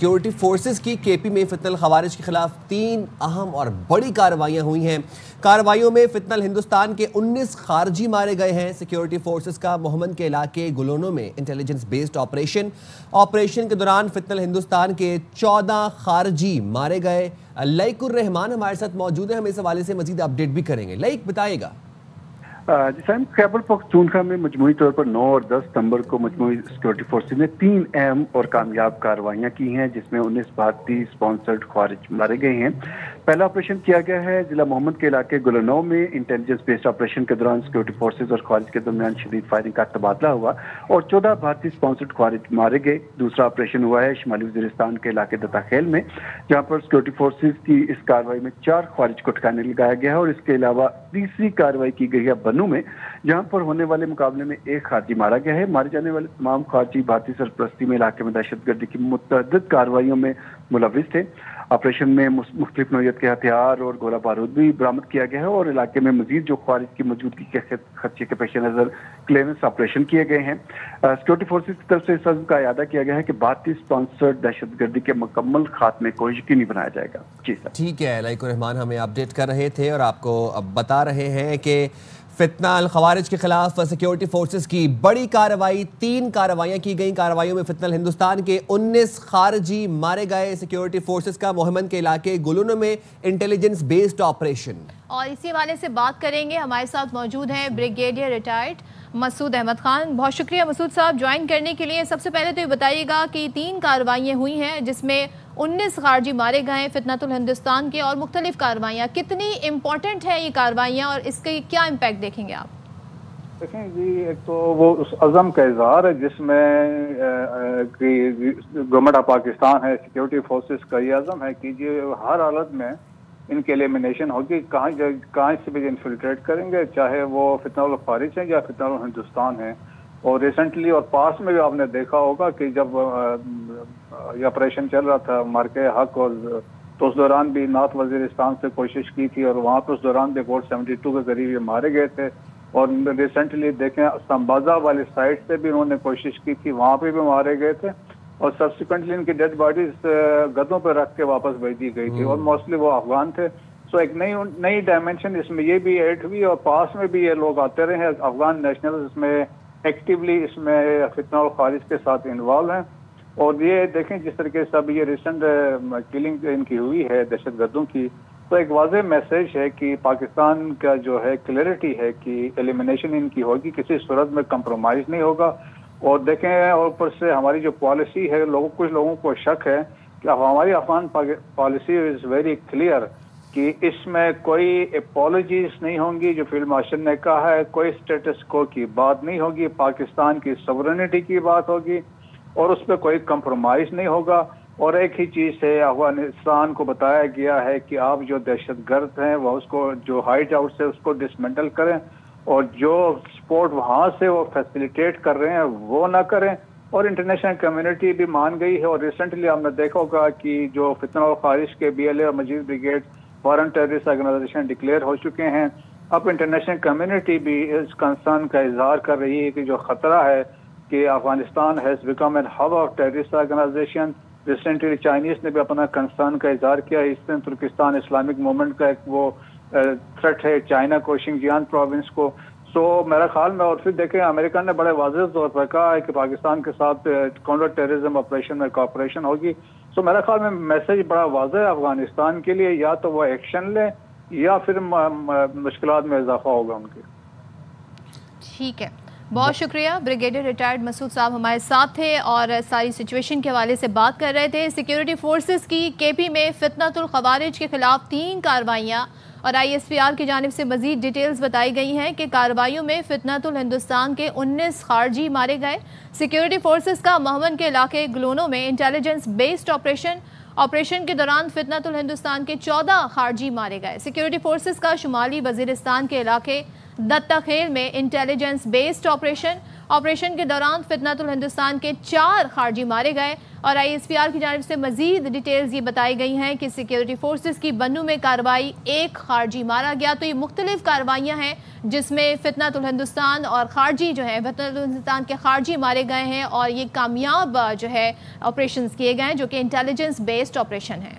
Security forces کی KP میں فتنہ الخوارج کے خلاف 3 اہم اور بڑی کارروائیاں ہوئی ہیں۔ کارروائیوں میں فتنہ الہندوستان کے 19 خارجی مارے گئے ہیں۔ سیکیورٹی فورسز کا موہمن کے علاقے گلونو میں انٹیلیجنس بیسڈ آپریشن کے دوران فتنہ الہندوستان کے 14 خارجی مارے گئے۔ لائق الرحمان ہمارے ساتھ موجود ہیں، ہم اس حوالے سے مزید اپڈیٹ بھی کریں گے۔ لائق بتائے گا۔ جی سائن، خیبر پختونخوا میں مجموعی طور پر 9 اور 10 ستمبر کو مجموعی سیکیورٹی فورسز نے 3 اہم اور کامیاب کارروائیاں کی ہیں، جس میں 19 بھارتی سپانسرڈ خوارج مارے گئے ہیں۔ پہلا آپریشن کیا گیا ہے ضلع محمد کے علاقے گلنو میں۔ انٹیلیجنس بیسڈ آپریشن کے دوران سیکیورٹی فورسز اور خوارج کے درمیان شدید فائرنگ کا تبادلہ ہوا اور 14 بھارتی سپانسرڈ خوارج مارے گئے۔ دوسرا آپریشن ہوا ہے شمالی وزیرستان کے علاقے دتا خیل میں، جہاں پر سیکیورٹی فورسز کی اس کارروائی میں 4 خوارج کو ٹھکانے لگایا گیا ہے، اور اس کے علاوہ تیسری کارروائی کی گئی ہے بنو میں، جہاں پر ہونے والے مقابلے میں 1 خارجی مارا گیا ہے۔ مارے جانے والے تمام خارجی بھارتی سرپرستی میں علاقے میں دہشت گردی کی متعدد کارروائیوں میں ملوث تھے۔ آپریشن میں مختلف نوعیت کے ہتھیار اور گولہ بارود بھی برآمد کیا گیا ہے، اور علاقے میں مزید جو خوارج کی موجودگی کے خدشے کے پیش نظر کلیئرنس آپریشن کیے گئے ہیں۔ سیکورٹی فورسز کی طرف سے اس عزم کا اعادہ کیا گیا ہے کہ بھارتی سپانسرڈ دہشت گردی کے مکمل خاتمے کو یقینی بنایا جائے گا۔ جی سر، ٹھیک ہے، لائق الرحمان ہمیں اپڈیٹ کر رہے تھے اور آپ کو اب بتا رہے ہیں کہ فتنہ الخوارج کے خلاف سیکیورٹی فورسز کی بڑی کارروائی، 3 کارروائیاں کی گئیں۔ کارروائیوں میں فتنہ الہندوستان کے 19 خارجی مارے گئے۔ سیکیورٹی فورسز کا موہمن کے علاقے گلونو میں انٹیلیجنس بیسڈ آپریشن۔ اور اسی حوالے سے بات کریں گے، ہمارے ساتھ موجود ہیں بریگیڈیئر ریٹائرڈ مسعود احمد خان۔ بہت شکریہ مسعود صاحب جوائن کرنے کے لیے۔ سب سے پہلے تو یہ بتائیے گا کہ 3 کارروائیاں ہوئی ہیں جس میں 19 خارجی مارے گئے ہیں فتنہ الہندوستان کے، اور مختلف کارروائیاں، کتنی امپورٹنٹ ہیں یہ کارروائیاں اور اس کے کیا امپیکٹ دیکھیں گے آپ؟ دیکھیں جی، ایک تو وہ اس عزم کا اظہار ہے جس میں گورنمنٹ آف پاکستان ہے، سیکیورٹی فورسز کا یہ عزم ہے کہ یہ ہر حالت میں ان کی ایلیمینیشن ہوگی، کہاں سے بھی انفلٹریٹ کریں گے، چاہے وہ فتنہ الخوارج ہیں یا فتنہ الہندوستان ہیں۔ اور ریسنٹلی اور پاس میں بھی آپ نے دیکھا ہوگا کہ جب یہ آپریشن چل رہا تھا مارکے حق، اور تو اس دوران بھی نارتھ وزیرستان سے کوشش کی تھی، اور وہاں پہ اس دوران بھی 72 کے قریب یہ مارے گئے تھے۔ اور ریسنٹلی دیکھیں سمبازا والی سائڈ سے بھی انہوں نے کوشش کی تھی، وہاں پہ بھی مارے گئے تھے، اور سبسیکوینٹلی ان کی ڈیڈ باڈیز گدوں پہ رکھ کے واپس بھیج دی گئی تھی، اور موسٹلی وہ افغان تھے۔ سو ایک نئی ڈائمینشن اس میں یہ بھی ایڈ ہوئی، اور پاس میں بھی یہ لوگ آتے رہے ہیں، افغان نیشنل اس میں ایکٹیولی اس میں فتنہ الخوارج کے ساتھ انوالو ہیں۔ اور یہ دیکھیں جس طریقے سے اب یہ ریسنٹ کلنگ ان کی ہوئی ہے دہشت گردوں کی، تو ایک واضح میسج ہے کہ پاکستان کا جو ہے کلیئرٹی ہے کہ ایلیمینیشن ان کی ہوگی، کسی صورت میں کمپرومائز نہیں ہوگا۔ اور دیکھیں، اور اوپر سے ہماری جو پالیسی ہے، کچھ لوگوں کو شک ہے کہ ہماری Afghan policy is very clear کہ اس میں کوئی اپالوجیز نہیں ہوں گی، جو فیلڈ مارشل نے کہا ہے، کوئی اسٹیٹس کو کی بات نہیں ہوگی، پاکستان کی سورینٹی کی بات ہوگی، اور اس پہ کوئی کمپرومائز نہیں ہوگا۔ اور ایک ہی چیز ہے، افغانستان کو بتایا گیا ہے کہ آپ جو دہشت گرد ہیں وہ اس کو جو ہائٹ آؤٹ سے اس کو ڈسمنٹل کریں، اور جو سپورٹ وہاں سے وہ فیسیلیٹیٹ کر رہے ہیں وہ نہ کریں۔ اور انٹرنیشنل کمیونٹی بھی مان گئی ہے، اور ریسنٹلی ہم نے دیکھا ہوگا کہ جو فتنہ الخوارج کے BLA اور Majeed brigade foreign terrorist organization declare ہو چکے ہیں۔ اب انٹرنیشنل کمیونٹی بھی اس کنسرن کا اظہار کر رہی ہے کہ جو خطرہ ہے کہ Afghanistan has become an hub of terrorist organisation. Recently Chinese نے بھی اپنا کنسرن کا اظہار کیا۔ ایسٹرن ترکستان اسلامک موومنٹ کا ایک وہ تھریٹ ہے چائنا کو، شنجیان پروونس کو۔ سو میرا خیال میں، اور پھر دیکھیں امریکہ نے بڑے واضح طور پر کہا ہے کہ پاکستان کے ساتھ کاؤنٹر ٹیررزم آپریشن میں کوآپریشن ہوگی۔ سو میرا خیال میں میسج بڑا واضح ہے افغانستان کے لیے، یا تو وہ ایکشن لیں یا پھر مشکلات میں اضافہ ہوگا ان کے۔ ٹھیک ہے، بہت شکریہ۔ بریگیڈیئر ریٹائرڈ مسعود صاحب ہمارے ساتھ تھے اور ساری سچویشن کے حوالے سے بات کر رہے تھے۔ سیکیورٹی فورسز کی KP میں فتنہ الخوارج کے خلاف 3 کارروائیاں، اور ISPR کی جانب سے مزید ڈیٹیلز بتائی گئی ہیں کہ کارروائیوں میں فتنہ الہندوستان کے 19 خارجی مارے گئے۔ سیکیورٹی فورسز کا محمن کے علاقے گلونو میں انٹیلیجنس بیسڈ آپریشن کے دوران فتنہ الہندوستان کے 14 خارجی مارے گئے۔ سیکیورٹی فورسز کا شمالی وزیرستان کے علاقے دتا خیل میں انٹیلیجنس بیسڈ آپریشن کے دوران فتنۃ الہندوستان کے 4 خارجی مارے گئے اور ISPR کی جانب سے مزید ڈیٹیلز یہ بتائی گئی ہیں کہ سیکیورٹی فورسز کی بنو میں کارروائی 1 خارجی مارا گیا. تو یہ مختلف کارروائیاں ہیں جس میں فتنۃ الہندوستان اور خارجی جو ہیں فتنۃ الہندوستان کے خارجی مارے گئے ہیں اور یہ کامیاب جو ہے آپریشنز کیے گئے ہیں جو کہ انٹیلیجنس بیسڈ آپریشن ہیں.